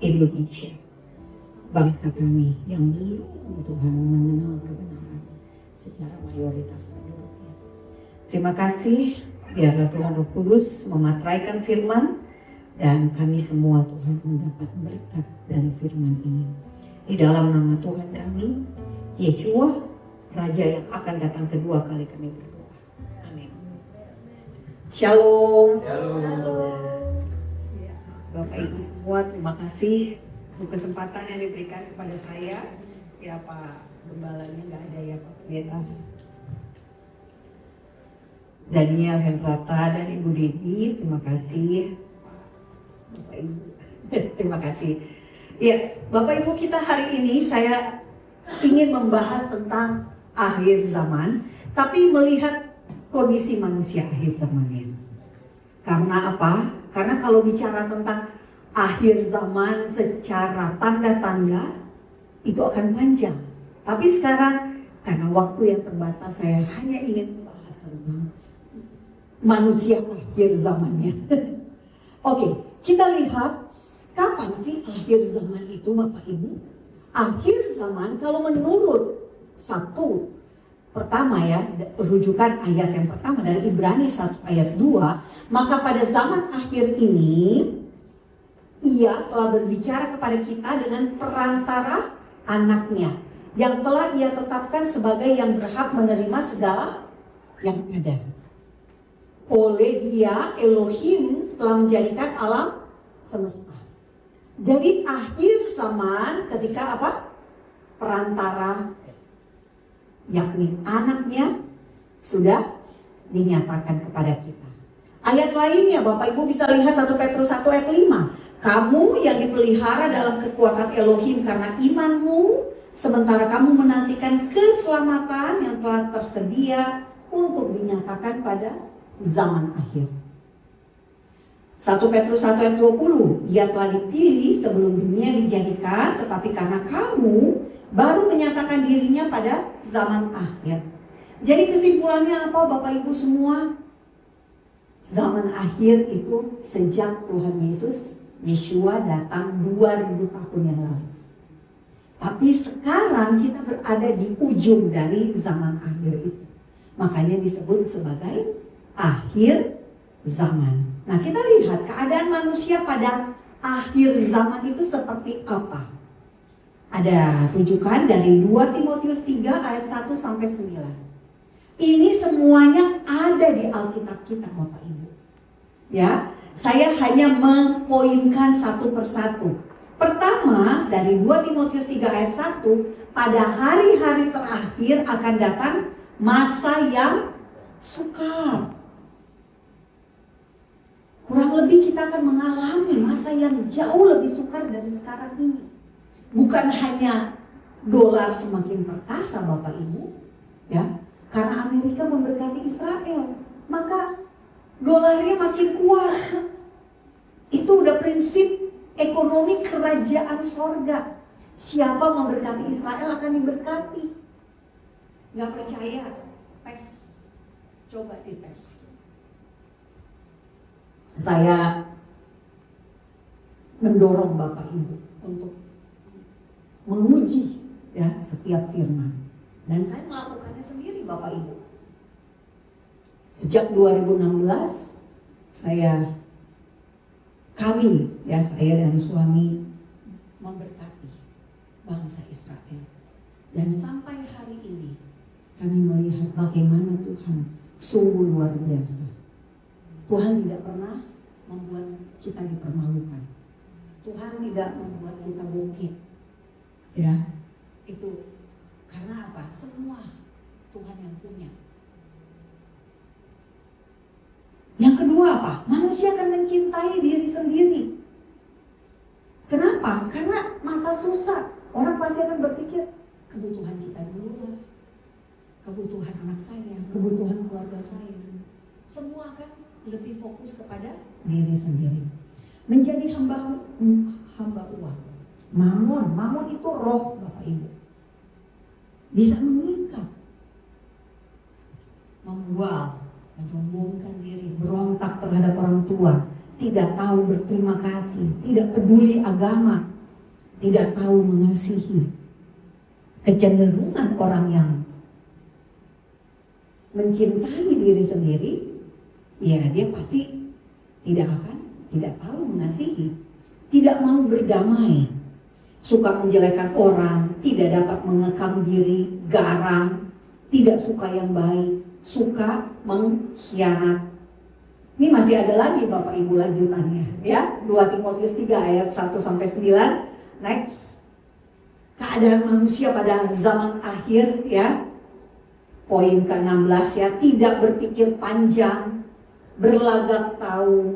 Indonesia, bangsa kami yang belum Tuhan mengenal kebenaran secara mayoritas penduduknya. Terima kasih, biarlah Tuhan Roh Kudus mematraikan firman dan kami semua Tuhan mendapat berkat dari firman ini. Di dalam nama Tuhan kami, Yeshua, Raja yang akan datang kedua kali, kami berdoa. Amin. Shalom. Bapak Ibu semua, terima kasih untuk kesempatan yang diberikan kepada saya. Ya Pak Gembalanya nggak ada ya Pak Pendeta. Daniel Hendrata dan Ibu Dedi, terima kasih. Bapak Ibu, terima kasih. Ya, Bapak Ibu, kita hari ini saya ingin membahas tentang akhir zaman, tapi melihat kondisi manusia akhir zamannya. Karena apa? Karena kalau bicara tentang akhir zaman secara tanda-tanda itu akan panjang. Tapi sekarang karena waktu yang terbatas, saya hanya ingin membahas tentang manusia akhir zamannya. Oke, kita lihat kapan sih akhir zaman itu Bapak Ibu? Akhir zaman kalau menurut satu pertama ya, rujukan ayat yang pertama dari Ibrani 1 ayat 2, maka pada zaman akhir ini Ia telah berbicara kepada kita dengan perantara anaknya yang telah Ia tetapkan sebagai yang berhak menerima segala yang ada. Oleh Dia Elohim telah menjadikan alam semesta. Jadi akhir zaman ketika apa? Perantara, yakni anaknya sudah dinyatakan kepada kita. Ayat lainnya Bapak Ibu bisa lihat 1 Petrus 1 ayat 5. Kamu yang dipelihara dalam kekuatan Elohim karena imanmu, sementara kamu menantikan keselamatan yang telah tersedia untuk dinyatakan pada zaman akhir. 1 Petrus 1 ayat 20, Ia telah dipilih sebelum dunia dijadikan, tetapi karena kamu baru menyatakan dirinya pada zaman akhir. Jadi kesimpulannya apa Bapak Ibu semua? Zaman akhir itu sejak Tuhan Yesus, Yeshua datang 2000 tahun yang lalu. Tapi sekarang kita berada di ujung dari zaman akhir itu. Makanya disebut sebagai akhir zaman. Nah, kita lihat keadaan manusia pada akhir zaman itu seperti apa. Ada rujukan dari 2 Timotius 3 ayat 1 sampai 9. Ini semuanya ada di Alkitab kita Bapak Ibu. Ya, saya hanya mempoinkan satu persatu. Pertama, dari 2 Timotius 3 ayat 1, pada hari-hari terakhir akan datang masa yang sukar. Kurang lebih kita akan mengalami masa yang jauh lebih sukar dari sekarang ini. Bukan hanya dolar semakin perkasa Bapak Ibu, ya, karena Amerika memberkati Israel, maka dolarnya makin kuat. Itu udah prinsip ekonomi kerajaan sorga. Siapa memberkati Israel akan diberkati. Gak percaya? Tes, coba dites. Saya mendorong Bapak Ibu untuk menguji ya setiap firman, dan saya melakukannya sendiri Bapak Ibu. Sejak 2016 kami saya dan suami memberkati bangsa Israel, dan sampai hari ini kami melihat bagaimana Tuhan sungguh luar biasa. Tuhan tidak pernah membuat kita dipermalukan. Tuhan tidak membuat kita bungkit. Ya, itu karena apa? Semua Tuhan yang punya. Yang kedua apa? Manusia akan mencintai diri sendiri. Kenapa? Karena masa susah. Orang pasti akan berpikir, kebutuhan kita dulu lah. Kebutuhan anak saya, kebutuhan keluarga saya. Semua akan lebih fokus kepada diri sendiri. Menjadi hamba uang. Mamon itu roh Bapak Ibu. Bisa mengikat, membual, menyombongkan diri, berontak terhadap orang tua, tidak tahu berterima kasih, tidak peduli agama, tidak tahu mengasihi. Kecenderungan orang yang mencintai diri sendiri, ya dia pasti tidak tahu mengasihi, tidak mau berdamai, suka menjelekkan orang, tidak dapat mengekang diri, garang, tidak suka yang baik, suka mengkhianat. Ini masih ada lagi Bapak Ibu lanjutannya ya. 2 Timotius 3 ayat 1 sampai 9. Next. Keadaan manusia pada zaman akhir ya. Poin ke-16 ya, tidak berpikir panjang, berlagak tahu,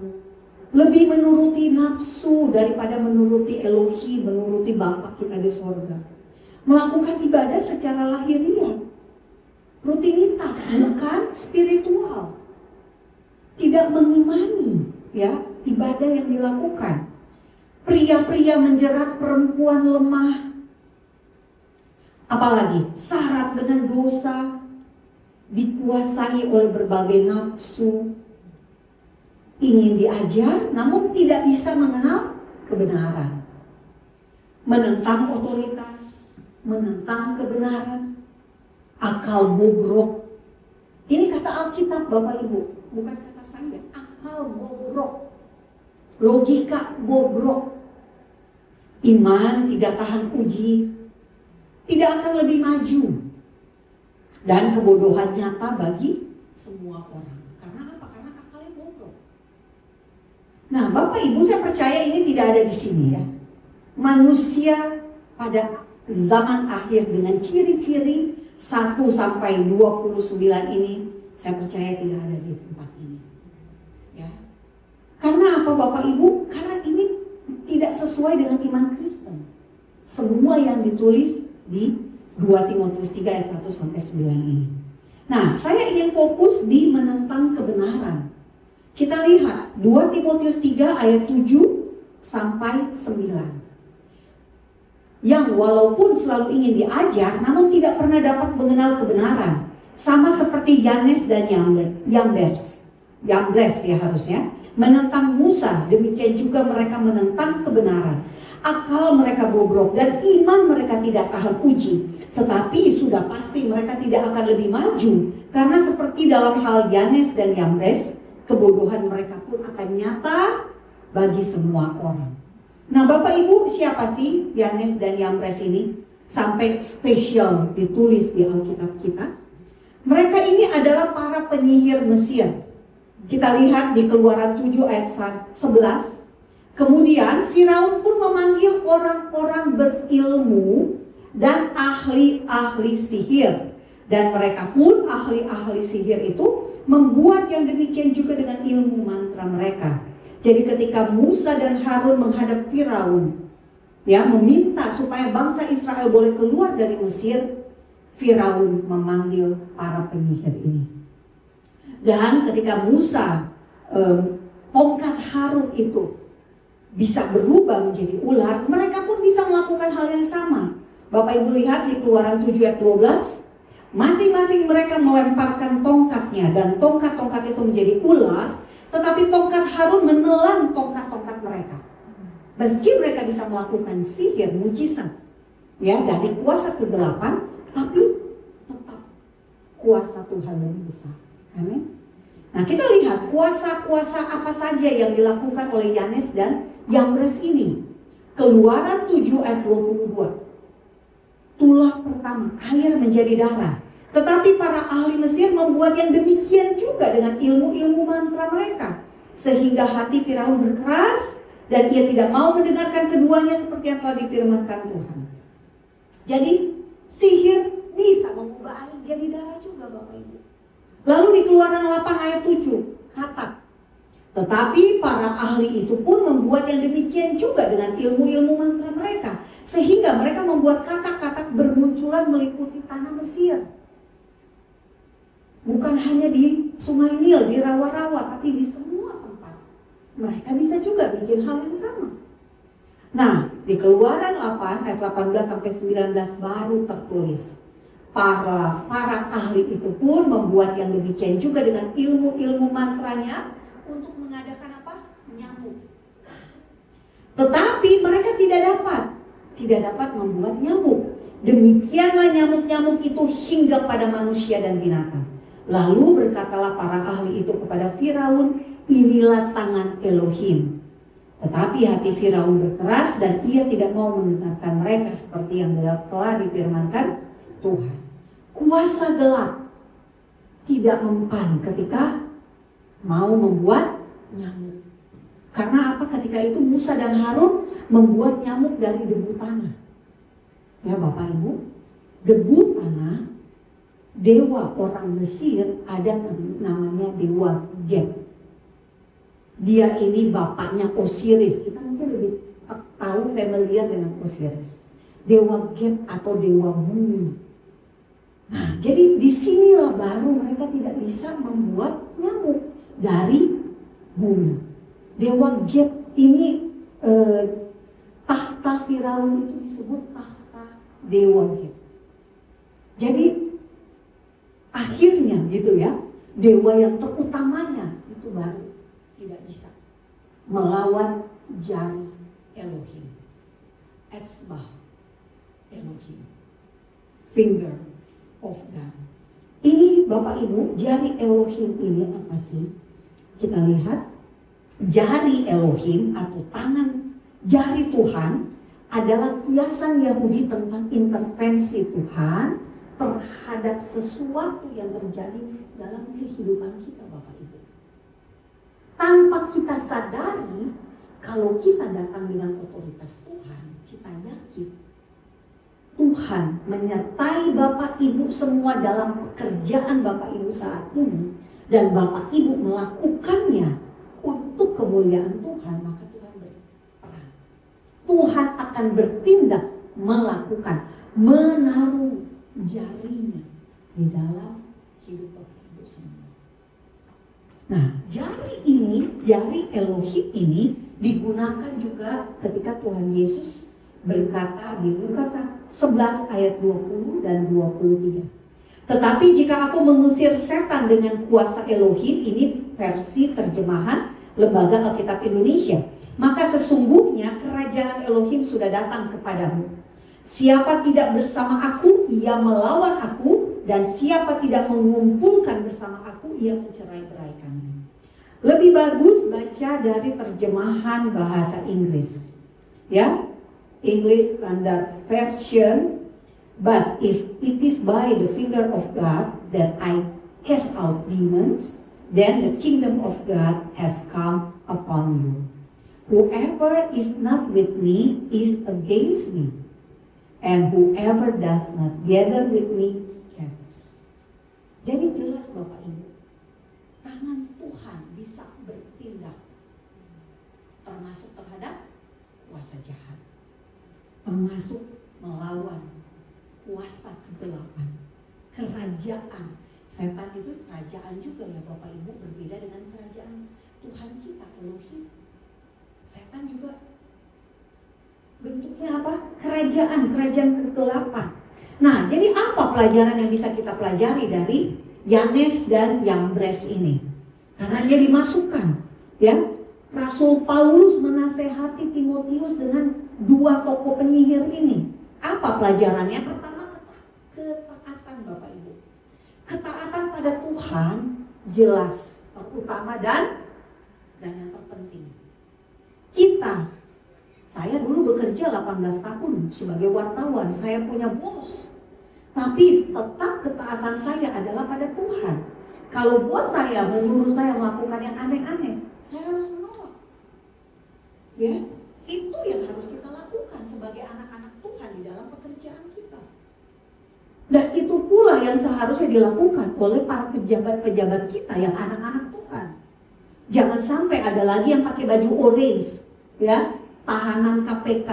lebih menuruti nafsu daripada menuruti Elohi, menuruti Bapa kita di sorga. Melakukan ibadah secara lahiriah, rutinitas bukan spiritual. Tidak mengimani ya ibadah yang dilakukan. Pria-pria menjerat perempuan lemah. Apalagi syarat dengan dosa, dikuasai oleh berbagai nafsu, ingin diajar namun tidak bisa mengenal kebenaran, menentang otoritas, menentang kebenaran, akal bobrok. Ini kata Alkitab Bapak Ibu, bukan kata saya. Akal bobrok, logika bobrok, iman tidak tahan uji, tidak akan lebih maju, dan kebodohan nyata bagi semua orang. Karena apa? Karena akalnya bobrok. Nah, Bapak Ibu, saya percaya ini tidak ada di sini ya. Manusia pada zaman akhir dengan ciri-ciri 1 sampai 29 ini, saya percaya tidak ada di tempat ini. Ya. Karena apa Bapak Ibu? Karena ini tidak sesuai dengan iman Kristen. Semua yang ditulis di 2 Timotius 3 ayat 1 sampai 9 ini. Nah, saya ingin fokus di menentang kebenaran. Kita lihat 2 Timotius 3 ayat 7 sampai 9. Yang walaupun selalu ingin diajar, namun tidak pernah dapat mengenal kebenaran. Sama seperti Yanes dan Yambres ya harusnya. Menentang Musa, demikian juga mereka menentang kebenaran. Akal mereka bobrok dan iman mereka tidak tahan uji. Tetapi sudah pasti mereka tidak akan lebih maju. Karena seperti dalam hal Yanes dan Yambres, kebodohan mereka pun akan nyata bagi semua orang. Nah Bapak Ibu, siapa sih Yanes dan Yambres ini? Sampai spesial ditulis di Alkitab kita. Mereka ini adalah para penyihir Mesir. Kita lihat di Keluaran 7 ayat 11. Kemudian Firaun pun memanggil orang-orang berilmu dan ahli-ahli sihir. Dan mereka pun ahli-ahli sihir itu membuat yang demikian juga dengan ilmu mantra mereka. Jadi ketika Musa dan Harun menghadap Firaun, ya meminta supaya bangsa Israel boleh keluar dari Mesir, Firaun memanggil para penyihir ini. Dan ketika Musa, tongkat Harun itu bisa berubah menjadi ular, mereka pun bisa melakukan hal yang sama. Bapak Ibu lihat di Keluaran 7 ayat 12, masing-masing mereka melemparkan tongkatnya dan tongkat-tongkat itu menjadi ular, tetapi tongkat Harun menelan tongkat-tongkat mereka. Meski mereka bisa melakukan sihir, mujizat, ya dari kuasa kegelapan, tapi tetap kuasa Tuhan lebih besar. Amin. Nah kita lihat kuasa-kuasa apa saja yang dilakukan oleh Yanes dan Yambres ini. Keluaran 7 ayat 22. Tulah pertama, air menjadi darah. Tetapi para ahli Mesir membuat yang demikian juga dengan ilmu-ilmu mantra mereka. Sehingga hati Firaun berkeras dan ia tidak mau mendengarkan keduanya seperti yang telah difirmankan Tuhan. Jadi sihir bisa mengubah air jadi darah juga Bapak Ibu. Lalu di Keluaran 8 ayat 7 kata, tetapi para ahli itu pun membuat yang demikian juga dengan ilmu-ilmu mantra mereka. Sehingga mereka membuat kata-kata bermunculan meliputi tanah Mesir. Bukan hanya di Sungai Nil, di rawa-rawa, tapi di semua tempat. Mereka bisa juga bikin hal yang sama. Nah, di Keluaran 8 ayat 18 sampai 19 baru tertulis. Para ahli itu pun membuat yang demikian juga dengan ilmu-ilmu mantranya untuk mengadakan apa? Nyamuk. Tetapi mereka tidak dapat tidak dapat membuat nyamuk. Demikianlah nyamuk-nyamuk itu hingga pada manusia dan binatang. Lalu berkatalah para ahli itu kepada Firaun, inilah tangan Elohim. Tetapi hati Firaun berkeras dan ia tidak mau mendengarkan mereka seperti yang telah difirmankan Tuhan. Kuasa gelap tidak mempan ketika mau membuat nyamuk. Karena apa? Ketika itu Musa dan Harun membuat nyamuk dari debu tanah. Ya Bapak Ibu, debu tanah, dewa orang Mesir ada namanya dewa Geb. Dia ini bapaknya Osiris. Kita mungkin lebih tahu familiar dengan Osiris. Dewa Geb atau dewa bumi. Nah, jadi disinilah baru mereka tidak bisa membuat nyamuk dari bumi. Dewa Geb ini tahta Firaun itu disebut tahta dewa Geb. Jadi akhirnya gitu ya, dewa yang terutamanya itu baru tidak bisa melawan jari Elohim, Etzbah Elohim, finger of God. Ini Bapak Ibu, jari Elohim ini apa sih? Kita lihat. Jari Elohim atau tangan jari Tuhan adalah kiasan Yahudi tentang intervensi Tuhan terhadap sesuatu yang terjadi dalam kehidupan kita Bapak Ibu. Tanpa kita sadari, kalau kita datang dengan otoritas Tuhan, kita yakin Tuhan menyertai Bapak Ibu semua dalam pekerjaan Bapak Ibu saat ini, dan Bapak Ibu melakukannya untuk kemuliaan Tuhan, maka Tuhan berperan. Tuhan akan bertindak, melakukan, menaruh jarinya di dalam hidup Bapak Ibu semua. Nah, jari ini, jari Elohim ini digunakan juga ketika Tuhan Yesus berkata di Lukas 11 ayat 20 dan 23. Tetapi jika aku mengusir setan dengan kuasa Elohim, ini versi terjemahan Lembaga Alkitab Indonesia, maka sesungguhnya kerajaan Elohim sudah datang kepadamu. Siapa tidak bersama aku, ia melawan aku, dan siapa tidak mengumpulkan bersama aku, ia mencerai-beraikannya. Lebih bagus baca dari terjemahan bahasa Inggris, ya, English Standard Version. But if it is by the finger of God that I cast out demons, then the kingdom of God has come upon you. Whoever is not with me is against me, and whoever does not gather with me scatters. Jadi jelas Bapak Ibu, tangan Tuhan bisa bertindak, termasuk terhadap kuasa jahat, termasuk melawan kuasa kegelapan, kerajaan. Setan itu kerajaan juga ya Bapak Ibu, berbeda dengan kerajaan Tuhan kita Elohim. Setan juga bentuknya apa? Kerajaan kegelapan. Nah, jadi apa pelajaran yang bisa kita pelajari dari Yanes dan Yambres ini? Karena dia dimasukkan, ya. Rasul Paulus menasehati Timotius dengan dua tokoh penyihir ini. Apa pelajarannya? Pertama, ketaatan Bapak Ibu. Ketaatan pada Tuhan jelas, terutama dan yang terpenting. Saya dulu bekerja 18 tahun sebagai wartawan, saya punya bos. Tapi tetap ketaatan saya adalah pada Tuhan. Kalau bos saya menyuruh saya melakukan yang aneh-aneh, saya harus menolak. Ya, itu yang harus kita lakukan sebagai anak-anak Tuhan di dalam pekerjaan kita. Dan itu pula yang seharusnya dilakukan oleh para pejabat-pejabat kita yang anak-anak Tuhan. Jangan sampai ada lagi yang pakai baju orange, ya, tahanan KPK.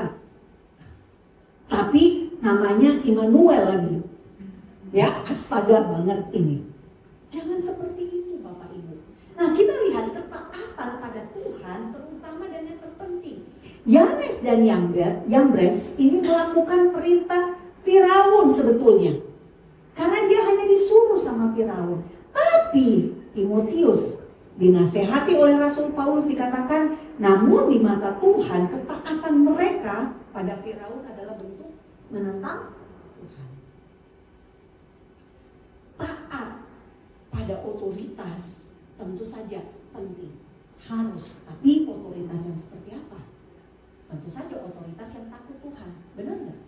Tapi namanya Immanuel lagi. Ya, astaga banget ini. Jangan seperti itu Bapak Ibu. Nah, kita lihat ketaatan pada Tuhan terutama dan yang terpenting. Yanes dan Yambres ini melakukan perintah Firaun sebetulnya. Karena dia hanya disuruh sama Firaun. Tapi Timotius dinasehati oleh Rasul Paulus dikatakan, namun di mata Tuhan ketaatan mereka pada Firaun adalah bentuk menentang Tuhan. Taat pada otoritas tentu saja penting, harus. Tapi otoritas yang seperti apa? Tentu saja otoritas yang takut Tuhan. Benar nggak?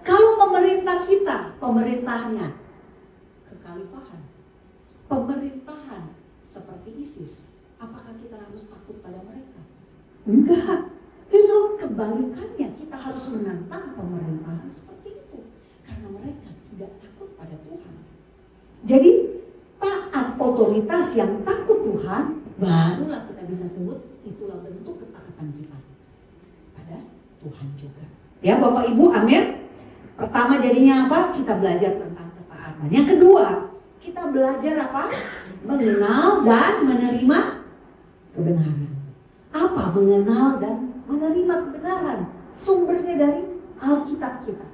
Kalau pemerintah kita, pemerintahnya kekhalifahan, pemerintahan seperti ISIS, apakah kita harus takut pada mereka? Enggak. Justru kebalikannya, kita harus menantang pemerintahan seperti itu. Karena mereka tidak takut pada Tuhan. Jadi taat otoritas yang takut Tuhan, barulah kita bisa sebut itulah bentuk ketaatan kita pada Tuhan juga. Ya Bapak Ibu, amin. Pertama jadinya apa? Kita belajar tentang ketaatan. Yang kedua, kita belajar apa? Mengenal dan menerima kebenaran. Apa mengenal dan menerima kebenaran? Sumbernya dari Alkitab kita.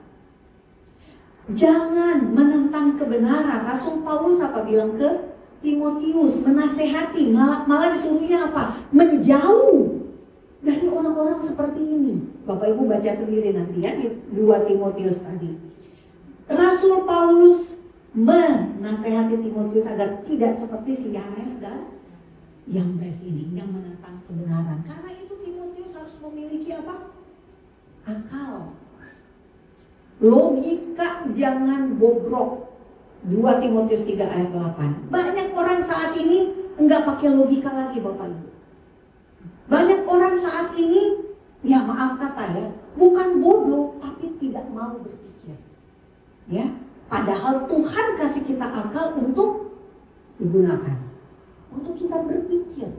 Jangan menentang kebenaran. Rasul Paulus apa bilang ke Timotius? Menasehati, malah disuruhnya apa? Menjauh dari orang-orang seperti ini. Bapak Ibu baca sendiri nanti ya di 2 Timotius tadi. Rasul Paulus menasehati Timotius agar tidak seperti si Yanes dan Yambres ini yang menentang kebenaran. Karena itu Timotius harus memiliki apa? Akal. Logika jangan bobrok. 2 Timotius 3 ayat 8. Banyak orang saat ini enggak pakai logika lagi Bapak Ibu. Banyak orang saat ini, ya maaf kata ya, bukan bodoh tapi tidak mau berpikir. Ya, padahal Tuhan kasih kita akal untuk digunakan, untuk kita berpikir.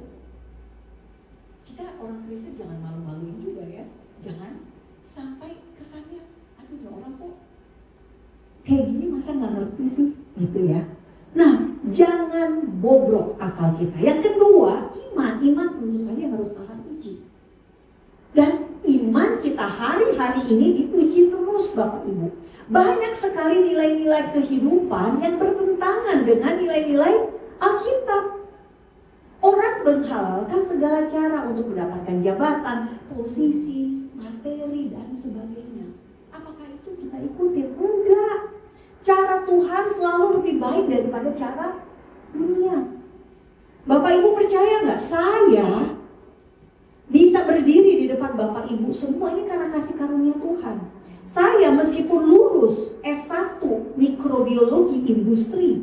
Kita orang Kristen jangan malu-maluin juga ya. Jangan sampai kesannya, aduh ya orang kok kayak gini masa nggak ngerti sih, gitu ya. Nah, jangan bobrok akal kita. Yang kedua, iman tentu saja harus tahan uji. Dan iman kita hari-hari ini diuji terus Bapak Ibu. Banyak sekali nilai-nilai kehidupan yang bertentangan dengan nilai-nilai Alkitab. Orang menghalalkan segala cara untuk mendapatkan jabatan, posisi, materi, dan sebagainya. Apakah itu kita ikutin? Enggak. Cara Tuhan selalu lebih baik daripada cara dunia. Bapak Ibu percaya nggak? Saya bisa berdiri di depan Bapak Ibu semua ini karena kasih karunia Tuhan. Saya meskipun lulus S1 mikrobiologi industri,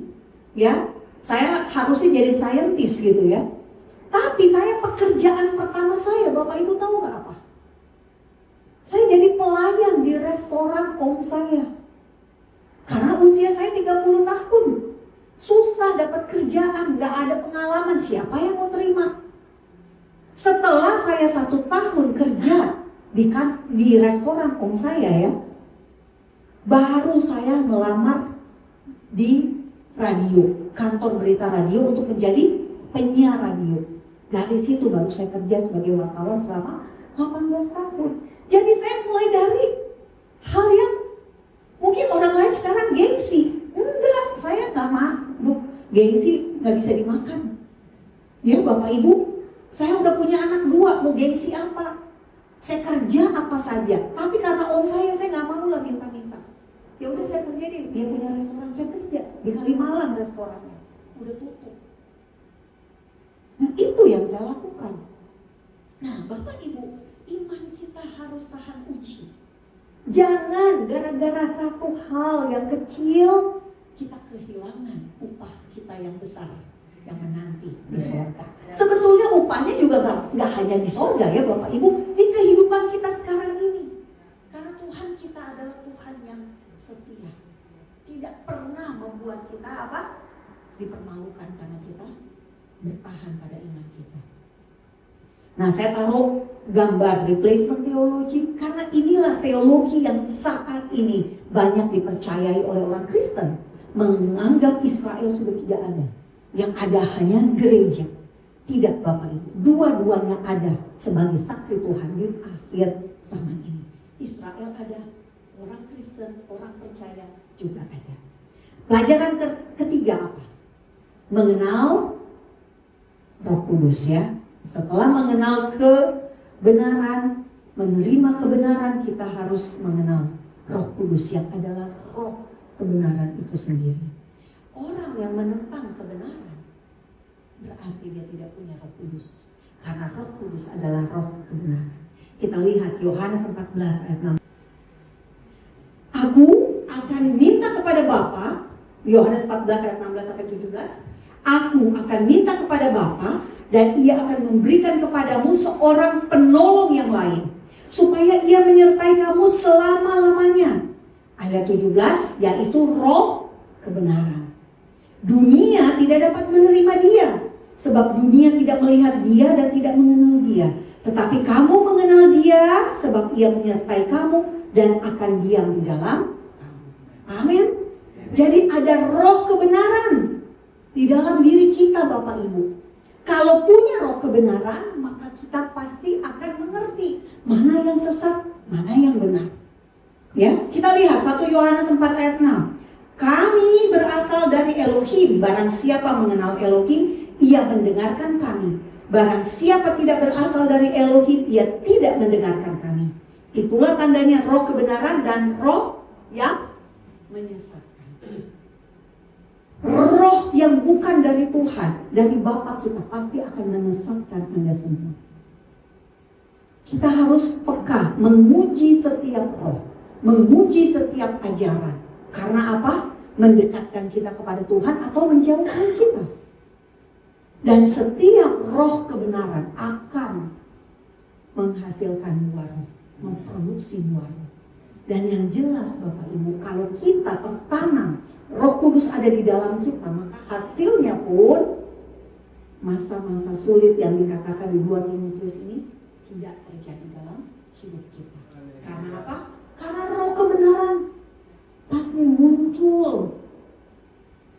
ya, saya harusnya jadi saintis gitu ya. Tapi saya pekerjaan pertama saya, Bapak Ibu tahu nggak apa? Saya jadi pelayan di restoran om saya. Karena usia saya 30 tahun. Susah dapat kerjaan, gak ada pengalaman, siapa yang mau terima? Setelah saya 1 tahun kerja di restoran om saya ya, baru saya melamar di radio, kantor berita radio untuk menjadi penyiar radio. Dari situ baru saya kerja sebagai wartawan selama 18 tahun. Jadi saya mulai dari hal yang mungkin orang lain sekarang gengsi. Enggak, saya gak mau. Gengsi gak bisa dimakan. Ya Bapak Ibu, saya udah punya anak 2, mau gengsi apa? Saya kerja apa saja. Tapi karena om saya gak mau lah minta-minta. Ya udah saya kerja deh, dia punya restoran, saya kerja. Di Kalimalang restorannya, udah tutup. Nah itu yang saya lakukan. Nah Bapak Ibu, iman kita harus tahan uji. Jangan gara-gara satu hal yang kecil kita kehilangan upah kita yang besar yang menanti di surga. Sebetulnya upahnya juga nggak hanya di surga ya Bapak Ibu, di kehidupan kita sekarang ini. Karena Tuhan kita adalah Tuhan yang setia, tidak pernah membuat kita apa? Dipermalukan karena kita bertahan pada iman kita. Nah saya taruh gambar replacement teologi karena inilah teologi yang saat ini banyak dipercayai oleh orang Kristen, menganggap Israel sudah tidak ada, yang ada hanya gereja. Tidak Bapak Ibu, dua-duanya ada sebagai saksi Tuhan di akhir zaman ini. Israel ada, orang Kristen, orang percaya juga ada. Pelajaran ketiga apa? Mengenal Roh Kudus ya. Setelah mengenal kebenaran, menerima kebenaran, kita harus mengenal Roh Kudus yang adalah roh kebenaran itu sendiri. Orang yang menentang kebenaran berarti dia tidak punya Roh Kudus, karena Roh Kudus adalah roh kebenaran. Kita lihat Yohanes 14 ayat 6. Aku akan minta kepada Bapa, Yohanes 14 ayat 16 sampai 17. Aku akan minta kepada Bapa dan ia akan memberikan kepadamu seorang penolong yang lain, supaya ia menyertai kamu selama-lamanya. Ayat 17, yaitu roh kebenaran. Dunia tidak dapat menerima dia, sebab dunia tidak melihat dia dan tidak mengenal dia. Tetapi kamu mengenal dia, sebab ia menyertai kamu dan akan diam di dalam kamu. Amin. Jadi ada roh kebenaran di dalam diri kita, Bapak Ibu. Kalau punya roh kebenaran, maka kita pasti akan mengerti mana yang sesat, mana yang benar. Ya, kita lihat 1 Yohanes 4 ayat 6. Kami berasal dari Elohim, barang siapa mengenal Elohim, ia mendengarkan kami. Barang siapa tidak berasal dari Elohim, ia tidak mendengarkan kami. Itulah tandanya roh kebenaran dan roh yang menyesatkan. Roh yang bukan dari Tuhan, dari Bapa kita, pasti akan menyesatkan Anda semua. Kita harus peka, menguji setiap roh, menguji setiap ajaran. Karena apa? Mendekatkan kita kepada Tuhan atau menjauhkan kita. Dan setiap roh kebenaran akan menghasilkan buah roh, memproduksi buah roh. Dan yang jelas Bapak Ibu, kalau kita tertanam Roh Kudus ada di dalam kita, maka hasilnya pun masa-masa sulit yang dikatakan di 2 Timotius ini tidak terjadi dalam hidup kita. Karena apa? Karena roh kebenaran pasti muncul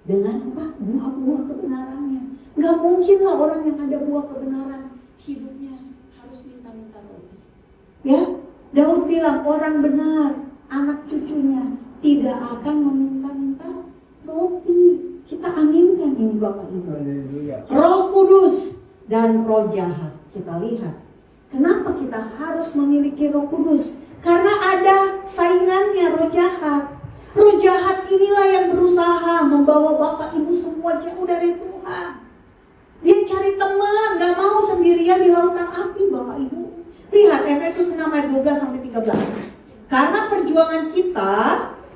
dengan apa? Buah-buah kebenarannya. Gak mungkinlah orang yang ada buah kebenaran hidupnya harus minta-minta roti. Ya, Daud bilang orang benar, anak cucunya tidak akan meminta-minta roti. Kita aminkan ini Bapak Ibu. Roh Kudus dan roh jahat. Kita lihat. Kenapa kita harus memiliki roh kudus? Karena ada saingannya, roh jahat. Roh jahat inilah yang berusaha membawa Bapak Ibu semua jauh dari Tuhan. Dia cari teman, gak mau sendirian di lautan api Bapak Ibu. Lihat Efesus 6 ayat 12-13. Karena perjuangan kita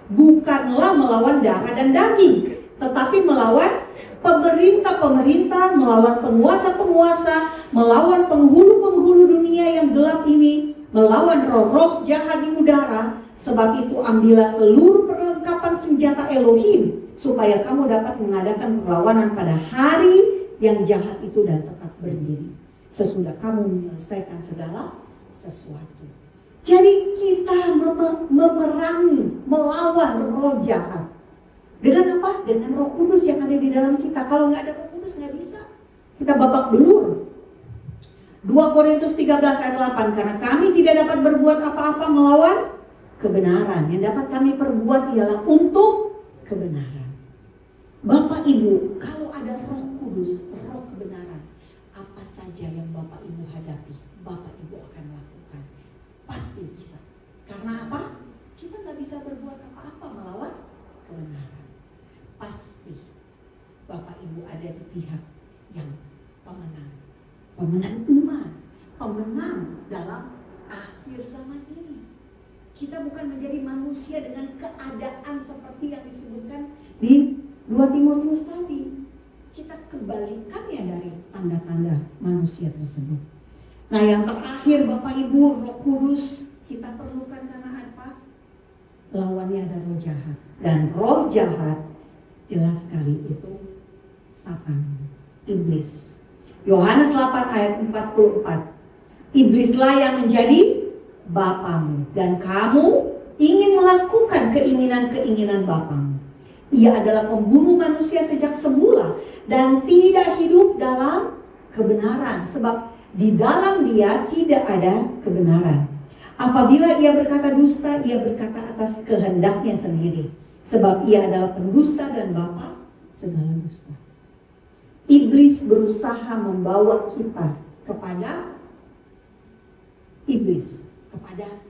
bukanlah melawan darah dan daging, tetapi melawan pemerintah-pemerintah, melawan penguasa-penguasa, melawan penghulu-penghulu dunia yang gelap ini, melawan roh-roh jahat di udara. Sebab itu ambillah seluruh perlengkapan senjata Elohim, supaya kamu dapat mengadakan perlawanan pada hari yang jahat itu dan tetap berdiri, sesudah kamu menyelesaikan segala sesuatu. Jadi kita memerangi, melawan roh jahat. Dengan apa? Dengan roh kudus yang ada di dalam kita. Kalau nggak ada roh kudus nggak bisa. Kita babak belur. 2 Korintus 13 ayat 8. Karena kami tidak dapat berbuat apa-apa melawan kebenaran. Yang dapat kami perbuat ialah untuk kebenaran. Bapak Ibu, kalau ada roh kudus, roh kebenaran, apa saja yang Bapak Ibu hadapi, Bapak Ibu akan lakukan. Pasti bisa. Karena apa? Kita nggak bisa berbuat apa-apa melawan kebenaran. Pasti Bapak Ibu ada di pihak yang pemenang. Pemenang iman. Pemenang dalam akhir zaman ini. Kita bukan menjadi manusia dengan keadaan seperti yang disebutkan di 2 Timotius tadi. Kita kebalikannya dari tanda-tanda manusia tersebut. Nah yang terakhir Bapak Ibu, roh kudus kita perlukan karena apa? Lawannya ada roh jahat. Dan roh jahat jelas sekali itu Satan, iblis. Yohanes 8 ayat 44. Iblislah yang menjadi bapamu dan kamu ingin melakukan keinginan-keinginan bapamu. Ia adalah pembunuh manusia sejak semula dan tidak hidup dalam kebenaran, sebab di dalam dia tidak ada kebenaran. Apabila ia berkata dusta, ia berkata atas kehendaknya sendiri, sebab ia adalah pendusta dan bapa segala dusta. Iblis berusaha membawa kita kepada iblis, kepada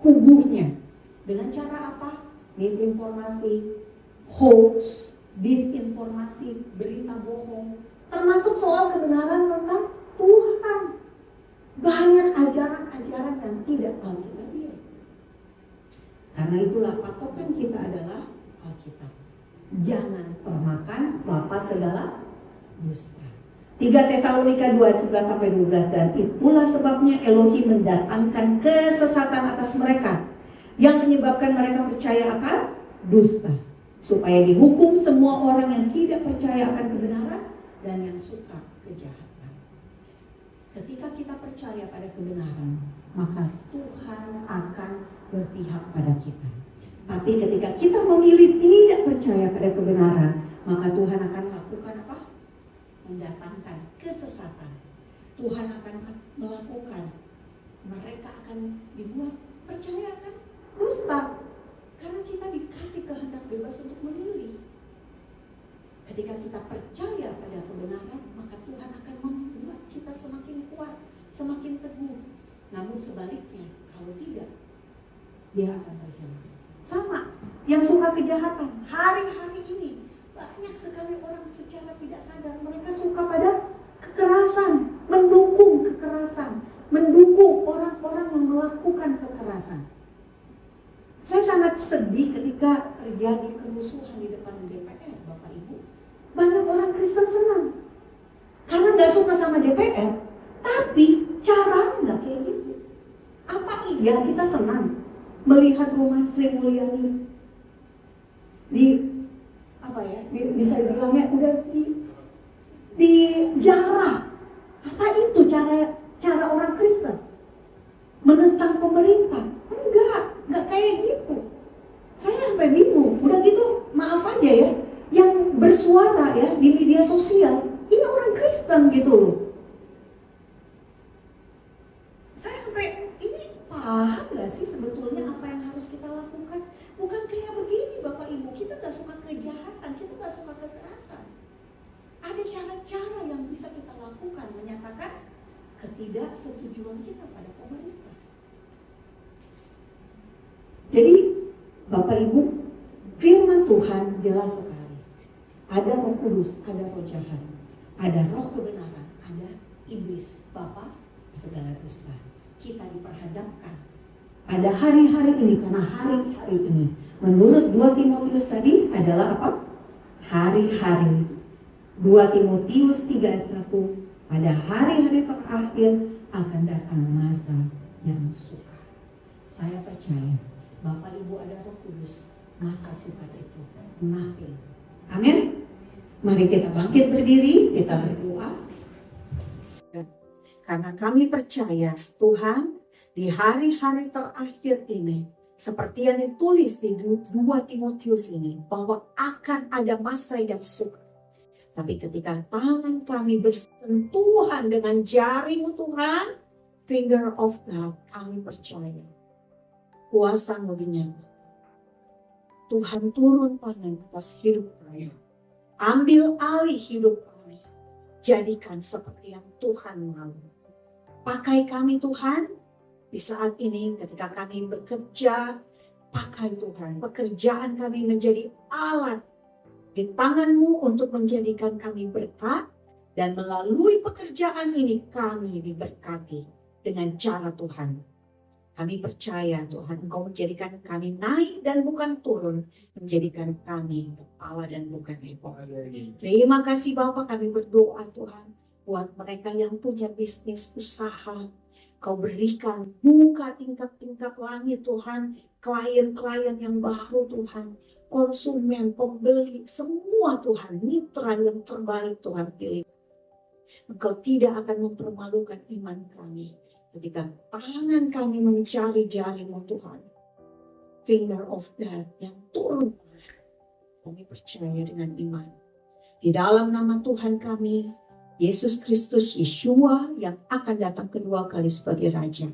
kubunya. Dengan cara apa? Misinformasi, hoax, disinformasi, berita bohong, termasuk soal kebenaran tentang Tuhan. Banyak ajaran-ajaran yang tidak alkitabiah. Karena itulah patokan kita adalah Alkitab. Jangan termakan bapa segala dusta. 3 Tesalonika 2 ayat 11 sampai 12, dan itulah sebabnya Elohim mendatangkan kesesatan atas mereka yang menyebabkan mereka percaya akan dusta, supaya dihukum semua orang yang tidak percaya akan kebenaran dan yang suka kejahatan. Ketika kita percaya pada kebenaran, maka Tuhan akan berpihak pada kita. Tapi ketika kita memilih tidak percaya pada kebenaran, maka Tuhan akan lakukan apa? Mendatangkan kesesatan. Tuhan akan melakukan, mereka akan dibuat percaya akan dusta. Karena kita dikasih kehendak bebas untuk memilih. Ketika kita percaya pada kebenaran, maka Tuhan akan membuat kita semakin kuat, semakin teguh. Namun sebaliknya, kalau tidak, dia akan terhilang. Sama, yang suka kejahatan, hari-hari ini banyak sekali orang secara tidak sadar, mereka suka pada kekerasan, mendukung kekerasan, mendukung orang-orang yang melakukan kekerasan. Saya sangat sedih ketika terjadi kerusuhan di depan DPR, Bapak Ibu. Banyak orang Kristen senang karena gak suka sama DPR, tapi caranya gak kayak gitu. Apa iya kita senang melihat rumah Sri Mulyani bisa dibilangnya udah dijarah? Apa itu cara orang Kristen menentang pemerintah? Enggak kayak gitu. Saya sampai bingung. Udah gitu, maaf aja ya, yang bersuara ya di media sosial ini orang Kristen gitu loh. Saya sampai ini paham gak sih sebetulnya apa yang harus kita lakukan? Bukan kayak begini Bapak Ibu, kita gak suka kejahatan, kita gak suka kekerasan. Ada cara-cara yang bisa kita lakukan menyatakan ketidaksetujuan kita pada pemerintah. Jadi Bapak Ibu, firman Tuhan jelas sekali. Ada Roh Kudus, ada roh jahat, ada roh kebenaran, ada iblis, bapa segala dusta. Kita diperhadapkan pada hari-hari ini, karena hari-hari ini menurut 2 Timotius tadi adalah apa? Hari-hari. 2 Timotius 3 ayat 1, pada hari-hari terakhir akan datang masa yang sukar. Saya percaya Bapak Ibu ada Roh Kudus, masa sukar itu nothing. Amin. Mari kita bangkit berdiri, kita berdoa. Karena kami percaya Tuhan di hari-hari terakhir ini, seperti yang ditulis di 2 Timotius ini, bahwa akan ada masa yang sukar. Tapi ketika tangan kami bersentuhan dengan jari-Mu Tuhan, finger of God, kami percaya kuasa-Mu dinyatakan. Tuhan turun tangan atas hidup kami. Ambil alih hidup kami. Jadikan seperti yang Tuhan mau. Pakai kami Tuhan di saat ini ketika kami bekerja. Pakai Tuhan. Pekerjaan kami menjadi alat di tangan-Mu untuk menjadikan kami berkat. Dan melalui pekerjaan ini kami diberkati dengan cara Tuhan. Kami percaya Tuhan, Engkau menjadikan kami naik dan bukan turun. Menjadikan kami kepala dan bukan ekor. Terima kasih Bapa, kami berdoa Tuhan. Buat mereka yang punya bisnis usaha, Kau berikan buka tingkap-tingkap langit Tuhan. Klien-klien yang baru Tuhan. Konsumen, pembeli, semua Tuhan. Mitra yang terbaik Tuhan pilih. Engkau tidak akan mempermalukan iman kami. Ketika tangan kami mencari jari-Mu Tuhan, finger of God yang turun, kami percaya dengan iman. Di dalam nama Tuhan kami, Yesus Kristus, Yeshua yang akan datang kedua kali sebagai Raja.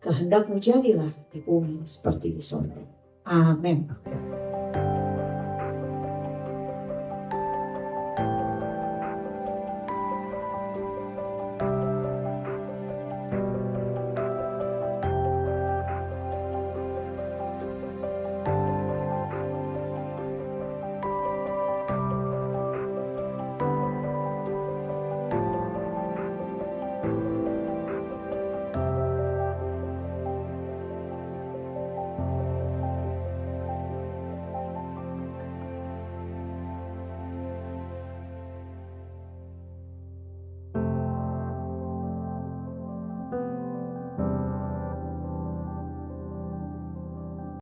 Kehendak-Mu jadilah di bumi seperti di surga. Amin.